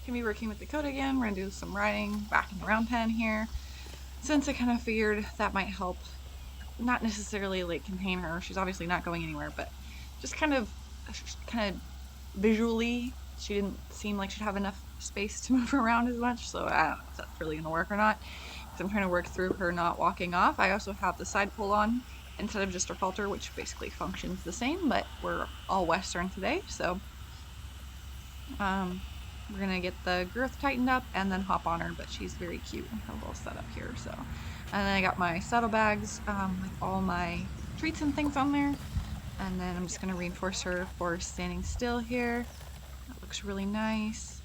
Gonna be working with Dakota again. We're gonna do some riding back in the round pen here. Since I kind of figured that might help, not necessarily like contain her. She's obviously not going anywhere, but just kind of visually, she didn't seem like she'd have enough space to move around as much. So I don't know if that's really gonna work or not. Because I'm trying to work through her not walking off. I also have the side pull on instead of just her halter, which basically functions the same, but we're all Western today, so we're gonna get the girth tightened up and then hop on her, but she's very cute in her little setup here. So, and then I got my saddlebags with all my treats and things on there, and then I'm just gonna reinforce her for standing still here. That looks really nice.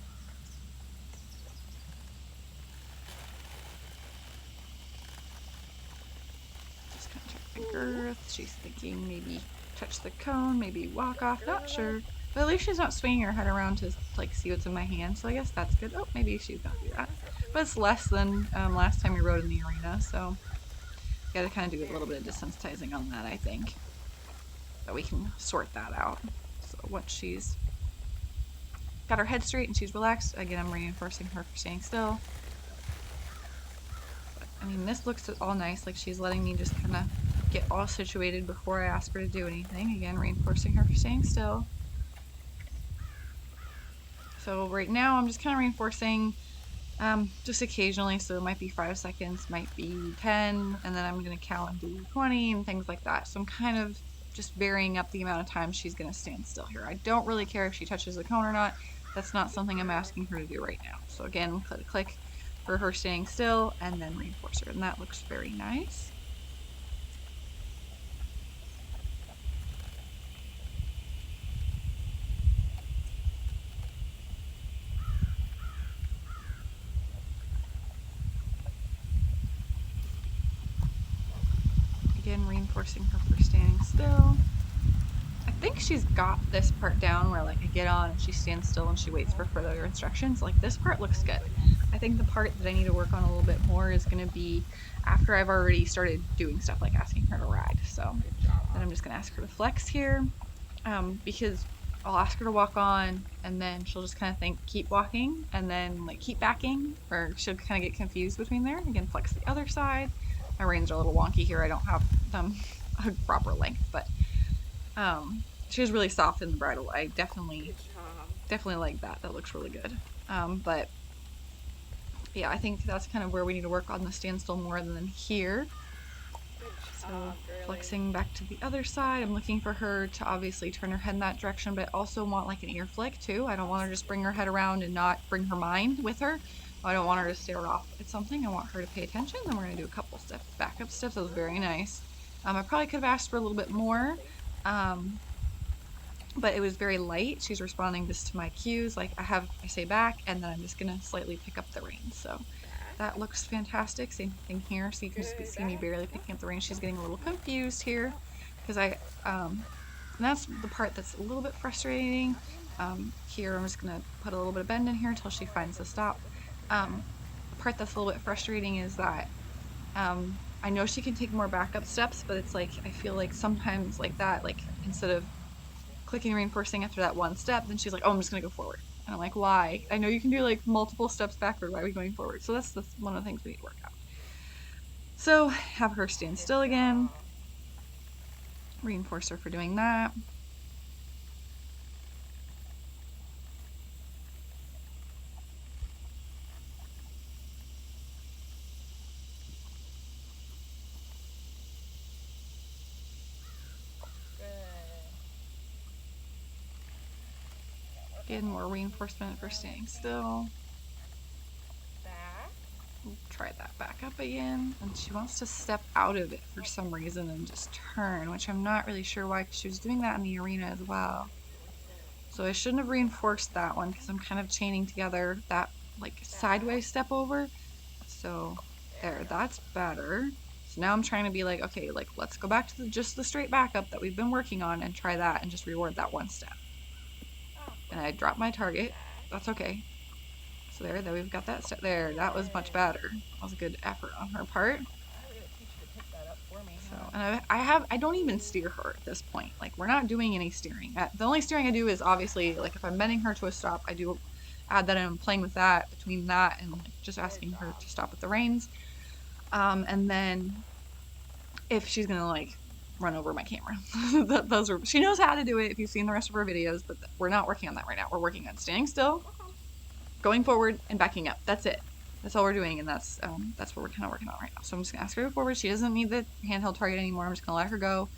Just kind of check the girth. She's thinking maybe touch the cone, maybe walk off, not sure. But at least she's not swinging her head around to like see what's in my hand, so I guess that's good. Oh, maybe she's gonna do that. But it's less than last time we rode in the arena, so gotta kind of do a little bit of desensitizing on that, I think. But we can sort that out. So once she's got her head straight and she's relaxed, again, I'm reinforcing her for staying still. But, I mean, this looks all nice, like she's letting me just kind of get all situated before I ask her to do anything. Again, reinforcing her for staying still. So right now I'm just kind of reinforcing just occasionally, so it might be 5 seconds, might be 10, and then I'm going to count and do 20 and things like that. So I'm kind of just varying up the amount of time she's going to stand still here. I don't really care if she touches the cone or not. That's not something I'm asking her to do right now. So again, click for her staying still and then reinforce her, and that looks very nice. Again, reinforcing her for standing still. I think she's got this part down where like I get on and she stands still and she waits for further instructions. Like this part looks good. I think the part that I need to work on a little bit more is going to be after I've already started doing stuff like asking her to ride. So then I'm just going to ask her to flex here because I'll ask her to walk on and then she'll just kind of think keep walking and then like keep backing, or she'll kind of get confused between there. Again, flex the other side. My reins are a little wonky here. I don't have them a proper length, but she was really soft in the bridle. I definitely like that. That looks really good. But yeah, I think that's kind of where we need to work on the standstill more than here. So flexing back to the other side. I'm looking for her to obviously turn her head in that direction, but I also want like an ear flick too. I don't want her to just bring her head around and not bring her mind with her. I don't want her to stare off at something. I want her to pay attention. Then we're going to do a couple steps, backup steps. That was very nice. I probably could have asked for a little bit more. But it was very light. She's responding just to my cues. Like I say back, and then I'm just gonna slightly pick up the reins. So that looks fantastic. Same thing here. So you can just see me barely picking up the reins. She's getting a little confused here because and that's the part that's a little bit frustrating. Here I'm just gonna put a little bit of bend in here until she finds the stop. The part that's a little bit frustrating is that I know she can take more backup steps, but it's like I feel like sometimes like that, like instead of clicking reinforcing after that one step, then she's like, oh, I'm just gonna go forward. And I'm like, why? I know you can do like multiple steps backward. Why are we going forward? So that's one of the things we need to work out. So have her stand still again. Reinforce her for doing that. Again, more reinforcement for staying still. We'll try that back up again. And she wants to step out of it for some reason and just turn, which I'm not really sure why, because she was doing that in the arena as well. So I shouldn't have reinforced that one because I'm kind of chaining together that like sideways step over. So there, that's better. So now I'm trying to be like, okay, like let's go back to just the straight backup that we've been working on and try that and just reward that one step. And I dropped my target. That's okay. So there we've got that step there. That was much better. That was a good effort on her part. So, and I don't even steer her at this point. Like we're not doing any steering. The only steering I do is obviously like if I'm bending her to a stop, I do add that in. I'm playing with that between that and like just asking her to stop with the reins. And then if she's gonna like run over my camera, those are, she knows how to do it if you've seen the rest of her videos, but we're not working on that right now. We're working on standing still, going forward, and backing up. That's it. That's all we're doing, and that's what we're kind of working on right now. So I'm just gonna ask her to go forward. She doesn't need the handheld target anymore. I'm just gonna let her go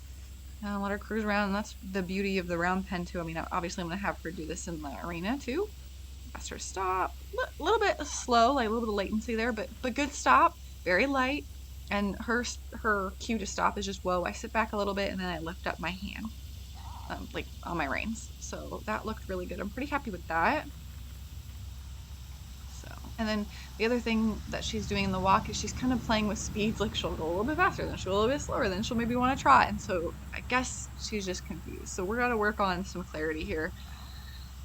and let her cruise around. And that's the beauty of the round pen too. I mean, obviously I'm gonna have her do this in the arena too. Ask her to stop. A little bit slow, like a little bit of latency there, but good stop. Very light. And her cue to stop is just whoa. I sit back a little bit and then I lift up my hand, like on my reins. So that looked really good. I'm pretty happy with that. So, and then the other thing that she's doing in the walk is she's kind of playing with speeds. Like she'll go a little bit faster, then she'll go a little bit slower, then she'll maybe want to trot. And so I guess she's just confused. So we're gonna work on some clarity here,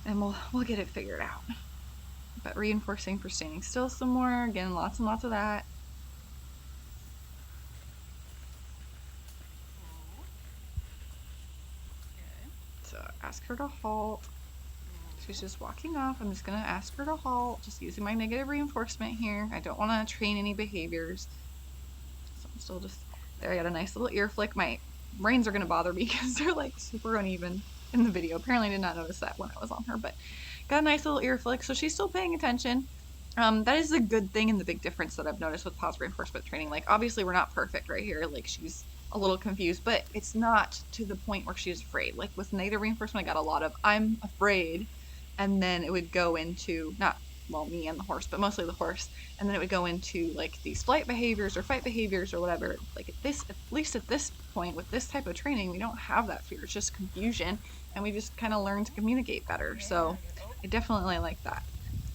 and we'll get it figured out. But reinforcing for standing still some more. Again, lots and lots of that. So ask her to halt. She's just walking off. I'm just gonna ask her to halt, just using my negative reinforcement here. I don't want to train any behaviors. So I'm still just there. I got a nice little ear flick. My reins are gonna bother me because they're like super uneven in the video. Apparently I did not notice that when I was on her, but got a nice little ear flick. So she's still paying attention. That is a good thing and the big difference that I've noticed with positive reinforcement training. Like obviously we're not perfect right here. Like she's a little confused, but it's not to the point where she's afraid. Like with negative reinforcement, I got a lot of I'm afraid, and then it would go into not well me and the horse, but mostly the horse, and then it would go into like these flight behaviors or fight behaviors or whatever. Like at least at this point with this type of training, we don't have that fear. It's just confusion, and we just kind of learn to communicate better. So I definitely like that.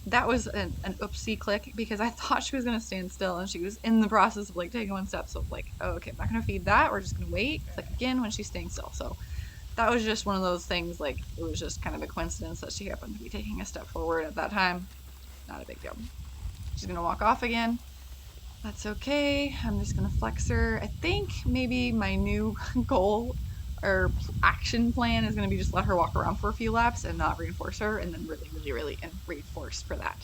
That was an oopsie click because I thought she was gonna stand still and she was in the process of like taking one step. So like, oh, okay, I'm not gonna feed that. We're just gonna wait. Click again when she's staying still. So that was just one of those things. Like it was just kind of a coincidence that she happened to be taking a step forward at that time. Not a big deal. She's gonna walk off again. That's okay. I'm just gonna flex her. I think maybe my new goal or action plan is going to be just let her walk around for a few laps and not reinforce her, and then really and reinforce for that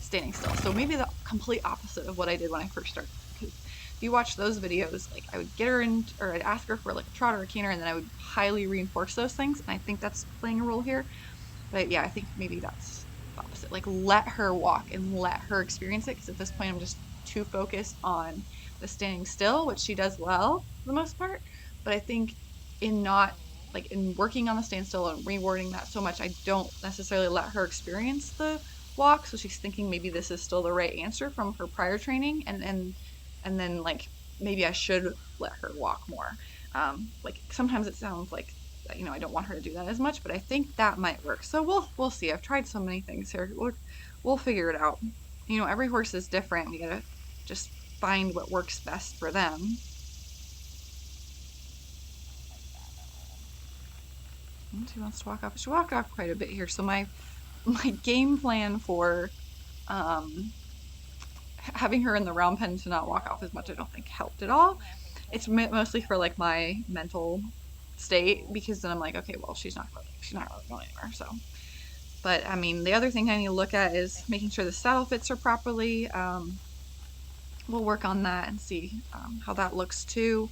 standing still. So maybe the complete opposite of what I did when I first started. Because if you watch those videos, like I would get her in, or I'd ask her for like a trot or a canter, and then I would highly reinforce those things. And I think that's playing a role here. But yeah, I think maybe that's the opposite. Like let her walk and let her experience it. Because at this point, I'm just too focused on the standing still, which she does well for the most part. But I think in not like in working on the standstill and rewarding that so much, I don't necessarily let her experience the walk. So she's thinking maybe this is still the right answer from her prior training, and then like maybe I should let her walk more. Like sometimes it sounds like I don't want her to do that as much, but I think that might work. So we'll see. I've tried so many things here. We'll figure it out. Every horse is different. We gotta just find what works best for them. She wants to walk off. She walked off quite a bit here. So my game plan for having her in the round pen to not walk off as much, I don't think helped at all. It's mostly for like my mental state, because then I'm like, okay, well, she's not really going anywhere. So, but I mean, the other thing I need to look at is making sure the saddle fits her properly. We'll work on that and see how that looks too.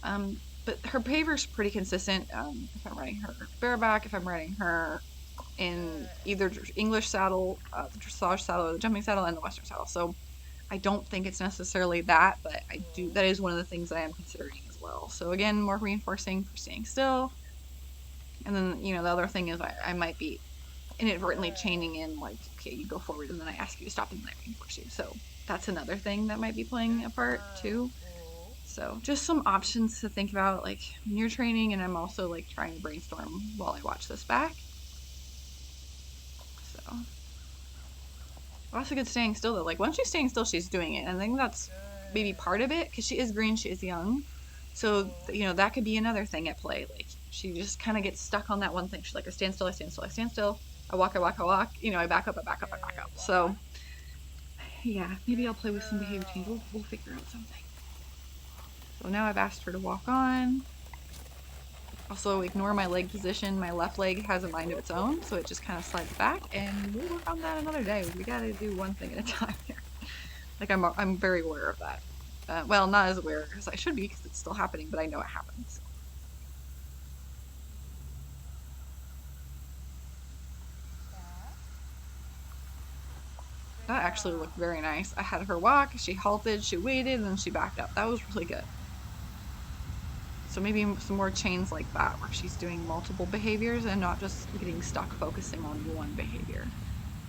But her behavior is pretty consistent. If I'm riding her bareback, if I'm riding her in either English saddle, the dressage saddle, or the jumping saddle, and the Western saddle. So I don't think it's necessarily that, but that is one of the things that I am considering as well. So again, more reinforcing for staying still. And then, the other thing is I might be inadvertently chaining in, like, okay, you go forward and then I ask you to stop and then I reinforce you. So that's another thing that might be playing a part too. So just some options to think about, like when you're training, and I'm also like trying to brainstorm while I watch this back. So lots of good staying still though. Like once she's staying still, she's doing it. And I think that's maybe part of it, because she is green, she is young. So that could be another thing at play. Like she just kind of gets stuck on that one thing. She's like, I stand still, I stand still, I stand still. I walk, I walk, I walk. I back up, I back up, I back up. So yeah, maybe I'll play with some behavior change. We'll figure out something. So now I've asked her to walk on. Also, ignore my leg position. My left leg has a mind of its own, so it just kind of slides back, and we'll work on that another day. We gotta do one thing at a time here. Like, I'm very aware of that. Well, not as aware as I should be because it's still happening, but I know it happens. That actually looked very nice. I had her walk, she halted, she waited, and then she backed up. That was really good. So maybe some more chains like that where she's doing multiple behaviors and not just getting stuck focusing on one behavior.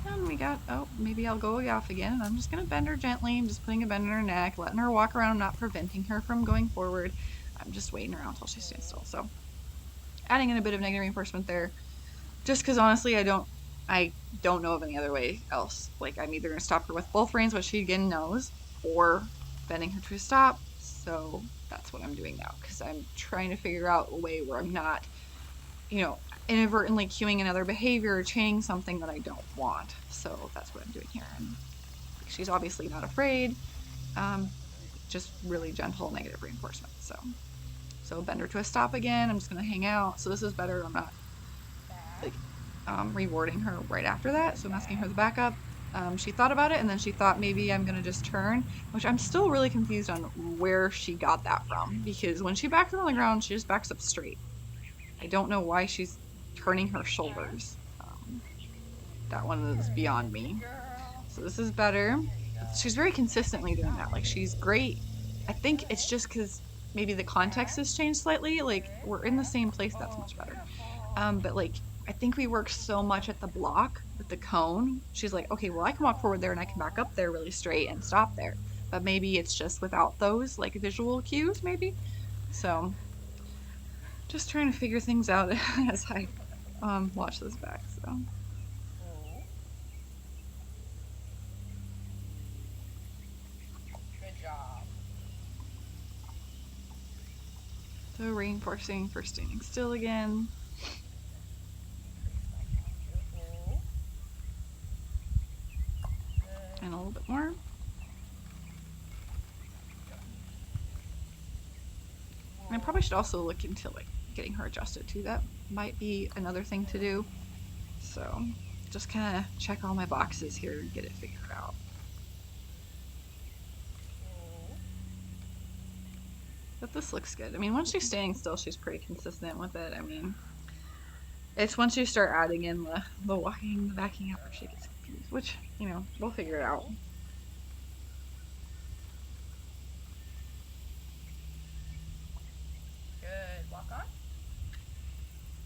And we got, oh, maybe I'll go off again. And I'm just going to bend her gently. I'm just putting a bend in her neck, letting her walk around. I'm not preventing her from going forward. I'm just waiting around until she stands still. So adding in a bit of negative reinforcement there, just because honestly, I don't know of any other way else. Like, I'm either going to stop her with both reins, which she again knows, or bending her to a stop. So that's what I'm doing now, because I'm trying to figure out a way where I'm not, inadvertently cueing another behavior or chaining something that I don't want. So that's what I'm doing here. And she's obviously not afraid. Just really gentle negative reinforcement. So bend her to a stop again. I'm just going to hang out. So this is better. I'm not like rewarding her right after that. So I'm asking her the backup. She thought about it, and then she thought maybe I'm going to just turn, which I'm still really confused on where she got that from, because when she backs up on the ground, she just backs up straight. I don't know why she's turning her shoulders. That one is beyond me. So this is better. She's very consistently doing that. Like, she's great. I think it's just because maybe the context has changed slightly. Like, we're in the same place. That's much better. But like, I think we work so much at the block with the cone. She's like, okay, well, I can walk forward there and I can back up there really straight and stop there. But maybe it's just without those like visual cues, maybe. So just trying to figure things out as I watch this back. So. Good job. So reinforcing for standing still again. And a little bit more. And I probably should also look into like getting her adjusted too. That might be another thing to do. So just kind of check all my boxes here and get it figured out. But this looks good. I mean, once she's standing still, she's pretty consistent with it. I mean, it's once you start adding in the walking, the backing up, where she gets confused, which, we'll figure it out. Good. Walk on.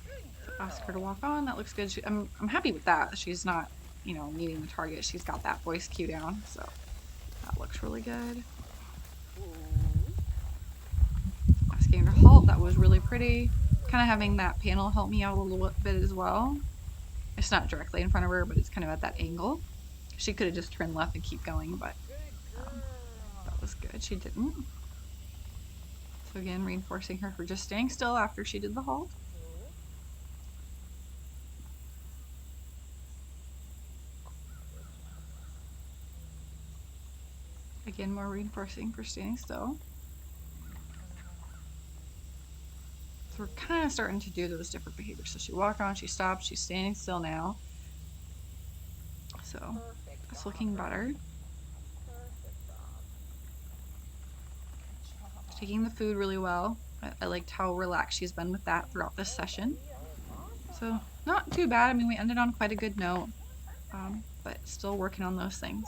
Good girl. Ask her to walk on. That looks good. I'm happy with that. She's not, meeting the target. She's got that voice cue down, so that looks really good. Asking her to halt. That was really pretty. Kind of having that panel help me out a little bit as well. It's not directly in front of her, but it's kind of at that angle. She could have just turned left and keep going, but that was good. She didn't. So again, reinforcing her for just staying still after she did the halt. Again, more reinforcing for standing still. So we're kind of starting to do those different behaviors. So she walked on, she stopped, she's standing still now. So it's looking better. Taking the food really well. I liked how relaxed she's been with that throughout this session. So not too bad. I mean, we ended on quite a good note, but still working on those things.